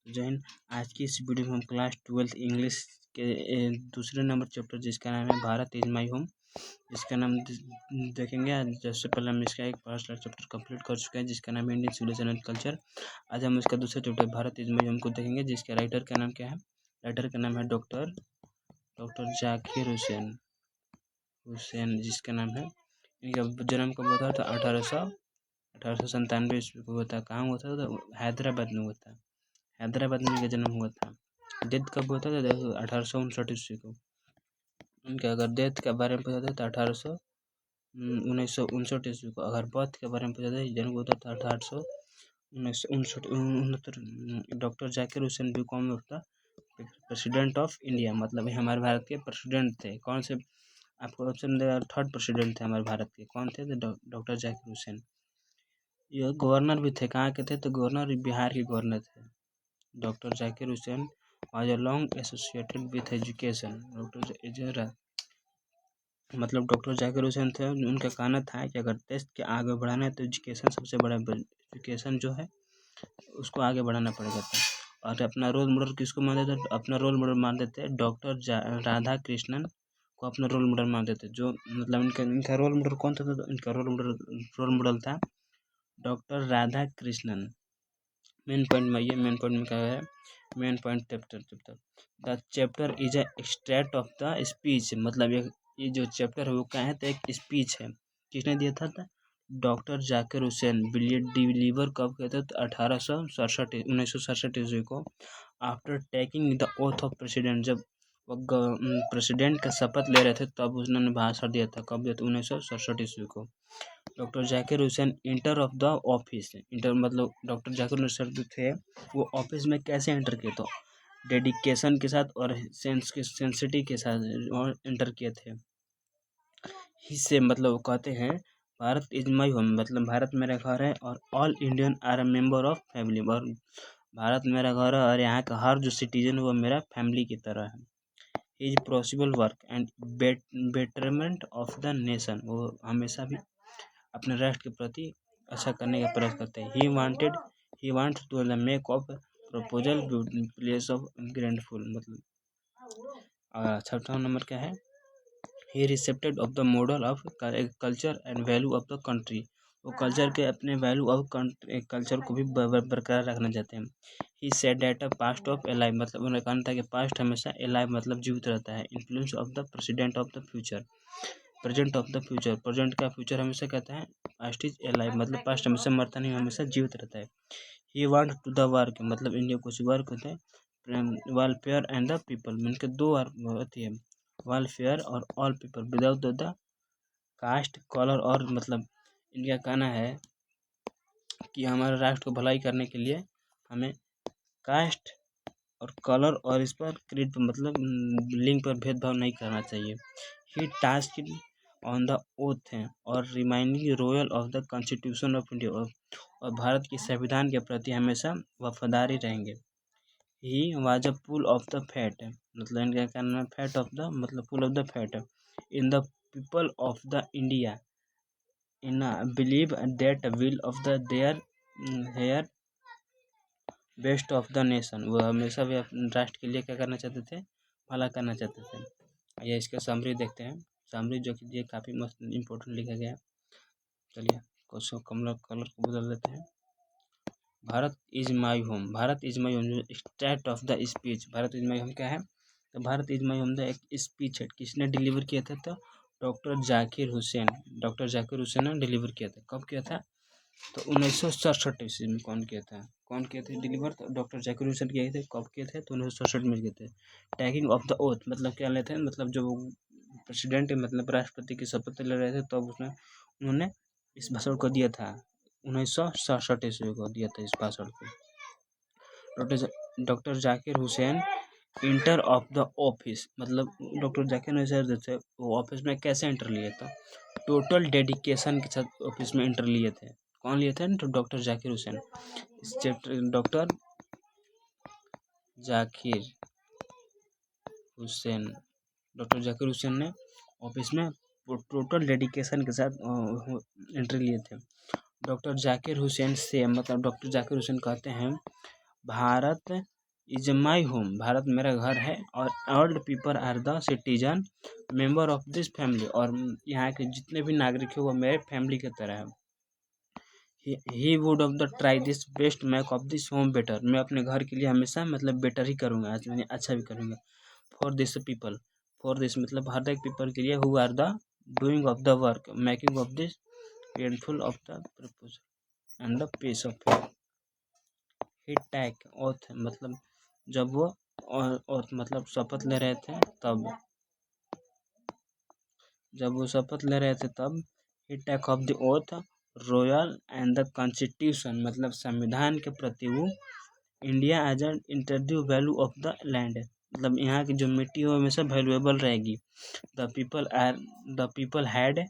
जय हिंद। आज की इस वीडियो में हम क्लास 12th इंग्लिश के दूसरे नंबर चैप्टर जिसका नाम है भारत इज माई होम, इसका नाम देखेंगे। आज जैसे पहले हम इसका एक फर्स्ट चैप्टर कंप्लीट कर चुके हैं जिसका नाम है इंडियन सिविलाइजेशन एंड कल्चर। आज हम इसका दूसरा chapter Bharat is my home को देखेंगे जिसके राइटर का नाम क्या है। राइटर का नाम है डॉक्टर जाकिर हुसैन जिसका नाम है। इनका जन्म कब हुआ था? तो 1897 ईस्वी को हुआ था। कहाँ हुआ था? तो हैदराबाद में हुआ था। हैदराबाद में इनका जन्म हुआ था। डेथ कब हुआ था? तो 1859 ईस्वी को। उनके अगर डेथ के बारे में पूछा था तो 1959 ईस्वी को। अगर बर्थ के बारे में पूछा था जन्म हुआ था 1869। Doctor Zakir Hussain became of the president of India, मतलब हमारे भारत के प्रेसिडेंट थे। कौन से? आपको ऑप्शन देगा। थर्ड प्रेसिडेंट थे हमारे भारत के। कौन थे? तो डॉक्टर जाकिर हुसैन। ये गवर्नर भी थे। कहाँ के थे? तो गवर्नर बिहार के गवर्नर थे। Doctor Zakir Hussain was long associated with education। मतलब डॉक्टर जाकिर हुसैन थे, उनका कहना था कि अगर देश के आगे बढ़ाना है तो एजुकेशन सबसे बड़ा, एजुकेशन जो है उसको आगे बढ़ाना पड़ेगा था। और अपना रोल मॉडल किसको मानते थे? अपना रोल मॉडल मानते थे डॉक्टर राधा कृष्णन को अपना रोल मॉडल मानते थे। जो मतलब इनका रोल मॉडल कौन था? तो इनका रोल मॉडल था doctor Radha Krishnan. Main point में क्या है? Main point the chapter is a extract of the speech. मतलब ये जो चैप्टर है वो क्या है? तो एक स्पीच है। किसने दिया था? डॉक्टर जाकिर हुसैन। डिलीवर कब किया था? तो 1967 ईस्वी को। After taking the oath of president, जब वो प्रेसिडेंट का शपथ ले रहे थे तब उन्होंने भाषण दिया था। कब दिया था? 1967 ईस्वी को। Doctor Zakir Hussain inter of the office. Inter मतलब डॉक्टर जाकिर हुसैन जो थे वो ऑफिस में कैसे एंटर किए? तो डेडिकेशन के साथ और सेंसिटिव के साथ और एंटर किए थे। हिस्से मतलब वो कहते हैं भारत इज माई होम, मतलब भारत मेरा घर है और all Indian are a member of family. और भारत मेरा घर है और यहाँ का हर जो सिटीजन वो मेरा फैमिली की तरह है। Is possible work and betterment of the nation. वो हमेशा भी अपने राष्ट्र के प्रति अच्छा करने का प्रयास करते हैं। He wants to make of proposal place of grandful. मतलब छठा नंबर क्या है? He respected of the model of culture and value of the country. वो कल्चर के अपने वैल्यू ऑफ कल्चर को भी बरकरार रखना चाहते हैं। He said that a past of alive, मतलब उन्होंने कहा था कि पास्ट हमेशा एलाइव मतलब जीवित रहता है। Influence of the president of the future, present of the future. Present का फ्यूचर हमेशा कहता है पास्ट इज एलाइव, मतलब पास्ट हमेशा मरता नहीं, हमेशा जीवित रहता है। He want to the work, मतलब इंडिया कुछ वर्क होते हैं। वेलफेयर एंड द पीपल, इनके दो होती है, वेलफेयर और all people without the cast colour. और मतलब इनका कहना है कि हमारे राष्ट्र को भलाई करने के लिए हमें कास्ट और कलर और इस पर क्रीड पर मतलब लिंग पर भेदभाव नहीं करना चाहिए। He task on the oath है और reminding royal of the constitution of India, और भारत के संविधान के प्रति हमेशा वफादारी रहेंगे। He was a pull of the fat, मतलब इनका कहना है फैट ऑफ द मतलब pull of the fat in the people of the India in believe that will of the their hair best of the nation. वो हमेशा भी अपने राष्ट्र के लिए क्या करना चाहते थे? भला करना चाहते थे। ये इसका समरी देखते हैं। समरी जो कि ये काफ़ी मस्त इम्पोर्टेंट लिखा गया है। चलिए क्वेश्चन कलर को बदल देते हैं। Bharat is my home. Bharat is my home start of the speech. Bharat is my home क्या है? तो Bharat is my home the एक स्पीच है। किसने डिलीवर किया था? तो डॉक्टर जाकिर हुसैन। डॉक्टर जाकिर हुसैन ने डिलीवर किया था। कब किया था? तो 1967 ईस्वी में। कौन किया था? डिलीवर? तो डॉक्टर जाकिर हुसैन किए थे। कब किए थे? तो 1967 में किए थे। टैकिंग ऑफ द ओथ मतलब क्या लेते हैं? मतलब जब प्रेसिडेंट मतलब राष्ट्रपति की शपथ ले रहे थे तब उसने उन्होंने इस भाषण को दिया था। 1967 ईस्वी को दिया था इस भाषण को। Doctor Zakir Hussain inter of the office, मतलब डॉक्टर जाकिर हुसैन जैसे वो ऑफिस में कैसे इंटर लिए था? टोटल डेडिकेशन के साथ ऑफिस में इंटर लिए थे। कौन लिए थे? तो डॉक्टर जाकिर हुसैन। इस चैप्टर डॉक्टर जाकिर हुसैन ने ऑफिस में टोटल डेडिकेशन के साथ एंट्री लिए थे। डॉक्टर जाकिर हुसैन से मतलब डॉक्टर जाकिर हुसैन कहते हैं Bharat is my home, Bharat मेरा घर है, और all people are the citizen member of this family, और यहाँ के जितने भी नागरिक हैं वो मेरे फैमिली की तरह है। He would of the try this best make of this home better, मैं अपने घर के लिए हमेशा मतलब बेटर ही करूँगा, आज मैंने अच्छा भी करूँगा। For this people, for this मतलब हर एक पीपल के लिए, who are the doing of the work making of this painful of the proposal and the pace of he took oath, मतलब जब वो और मतलब शपथ ले रहे थे तब, जब वो शपथ ले रहे थे तब, he take of the oath royal and the constitution, मतलब संविधान के प्रति वो, इंडिया एज एन इंटरड्यू वैल्यू ऑफ द लैंड, मतलब यहाँ की जो मिट्टी है वो हमेशा वैल्यूएबल रहेगी। The people had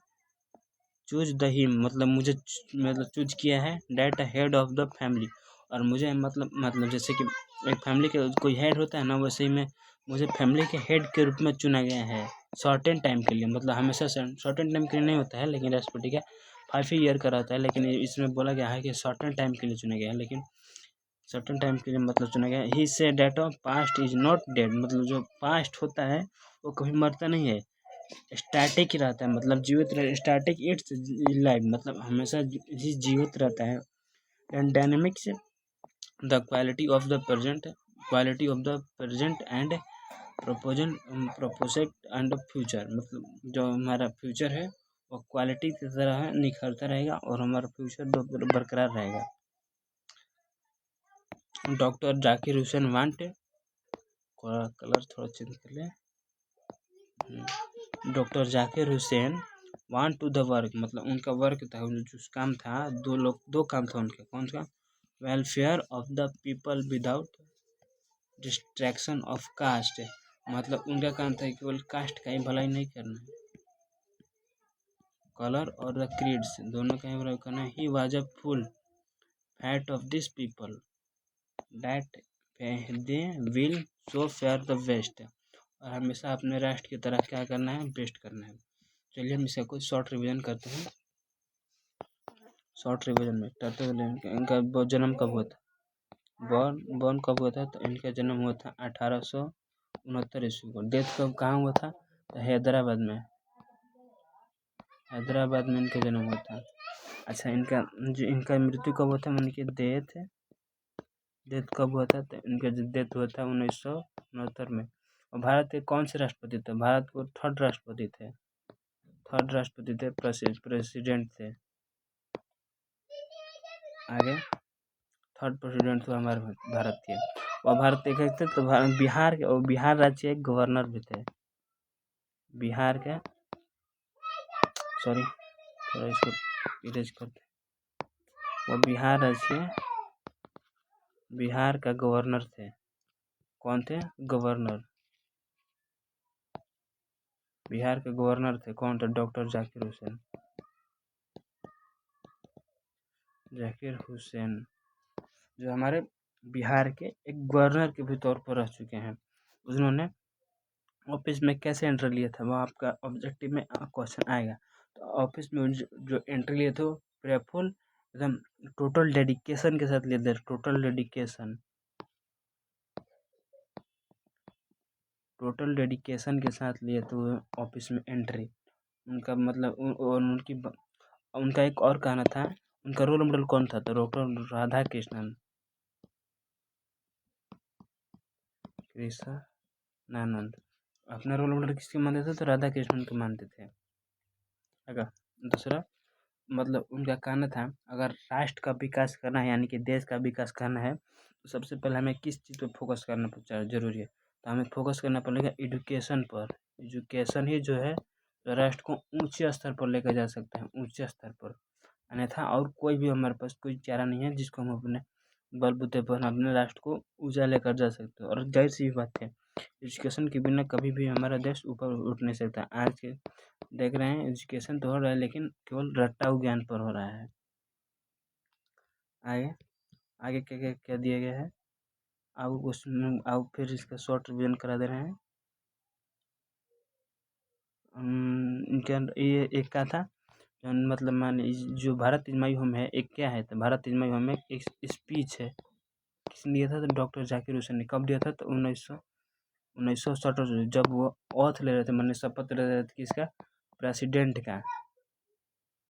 choose the him, मतलब मुझे मतलब चूज किया है, that head of the family, और मुझे मतलब जैसे कि एक फैमिली के कोई हेड होता है ना, वैसे ही मैं मुझे फैमिली के हेड के रूप में चुना गया है शॉर्टेन टाइम के लिए, मतलब हमेशा शॉर्टेन टाइम के लिए नहीं होता है, लेकिन राष्ट्रपति का 5 ईयर का रहता है, लेकिन इसमें बोला गया है कि शॉर्टेन टाइम के लिए चुना गया है, लेकिन सर्टेन टाइम के लिए मतलब चुना गया है। He says that of past is not dead, मतलब जो पास्ट होता है वो कभी मरता नहीं है, स्टैटिक ही रहता है, मतलब जीवित रह, स्टैटिक इट्स लाइफ, मतलब हमेशा ही जीवित रहता है। And dynamics the quality of the present and prospect and future, मतलब जो हमारा फ्यूचर है वो क्वालिटी की तरह निखरता रहेगा और हमारा फ्यूचर बरकरार रहेगा। Doctor Zakir Hussain want, colour थोड़ा चेंज कर ले, doctor Zakir Hussain want to the work, मतलब उनका वर्क था, जो काम था, दो काम था उनका, कौन सा, welfare of the people without distraction of caste, मतलब उनका काम था केवल कास्ट का ही भलाई नहीं करना है, कलर और द क्रीड्स दोनों का ही भलाई करना है। ही was a full fat of this people that they will so fair the best, और हमेशा अपने राष्ट्र की तरह क्या करना है, बेस्ट करना है। चलिए हम इसका कुछ शॉर्ट रिवीजन करते हैं। शॉर्ट रिवीजन में करते हुए इनका जन्म कब हुआ था, बॉर्न कब हुआ था, तो इनका जन्म हुआ था 1869 ईस्वी को। डेथ कब कहाँ हुआ था, तो हैदराबाद में इनका जन्म हुआ था। अच्छा, इनका मृत्यु कब हुआ था, इनकी डेथ कब हुआ था, तो इनका डेथ हुआ था 1969 में। और भारत के कौन से राष्ट्रपति थे, भारत को थर्ड राष्ट्रपति थे, प्रेसिडेंट थे, आगे थर्ड प्रेसिडेंट हुआ हमारे भारत के। और भारत देखे थे तो बिहार राज्य के गवर्नर भी थे, बिहार के, सॉरी थोड़ा इसको इरेज करते, वो बिहार का गवर्नर थे, कौन थे, गवर्नर, बिहार के गवर्नर थे, कौन थे, डॉक्टर जाकिर हुसैन, जो हमारे बिहार के एक गवर्नर के भी तौर पर रह चुके हैं। उन्होंने ऑफिस में कैसे एंट्री लिया था, वो आपका ऑब्जेक्टिव में क्वेश्चन आएगा। तो ऑफिस में जो एंट्री लिए थे वो प्रेयरफुल, एकदम टोटल डेडिकेशन के साथ लिए थे, टोटल डेडिकेशन के साथ लिए थे वो ऑफिस में एंट्री। उनका मतलब उनका एक और कहना था, उनका रोल मॉडल कौन था, तो डॉक्टर राधा कृष्णन कृष्णानंद, अपना रोल मॉडल किसके मानते थे, तो राधा कृष्णन को मानते थे। अगर दूसरा मतलब उनका कहना था, अगर राष्ट्र का विकास करना है, यानी कि देश का विकास करना है, तो सबसे पहले हमें किस चीज़ पर फोकस करना जरूरी है, तो हमें फोकस करना पड़ेगा एजुकेशन पर। एजुकेशन ही जो है तो राष्ट्र को ऊंचे स्तर पर लेकर जा सकते हैं, ऊंचे स्तर पर, अन्यथा और कोई भी हमारे पास कोई चारा नहीं है जिसको हम अपने बलबूते पर अपने राष्ट्र को ऊंचा लेकर जा सकते हैं। और जाहिर सी बात है, एजुकेशन के बिना कभी भी हमारा देश ऊपर उठ नहीं सकता। आज के देख रहे हैं एजुकेशन तो हो रहा है, लेकिन केवल रट्टा ज्ञान पर हो रहा है। आगे आगे क्या क्या क्या दिया गया है, अब उसमें अब फिर इसका शॉर्ट रिवीजन करा दे रहे हैं। इनके अंदर ये एक का था, मतलब मान जो भारत इज माई होम है, एक क्या है, तो भारत इज माई होम एक स्पीच है, किसने दिया था? तो डॉक्टर जाकिर हुसैन ने। कब दिया था? तो 1967 जब वो ऑथ ले रहे थे, माने शपथ ले रहे थे किसका? प्रेसिडेंट का।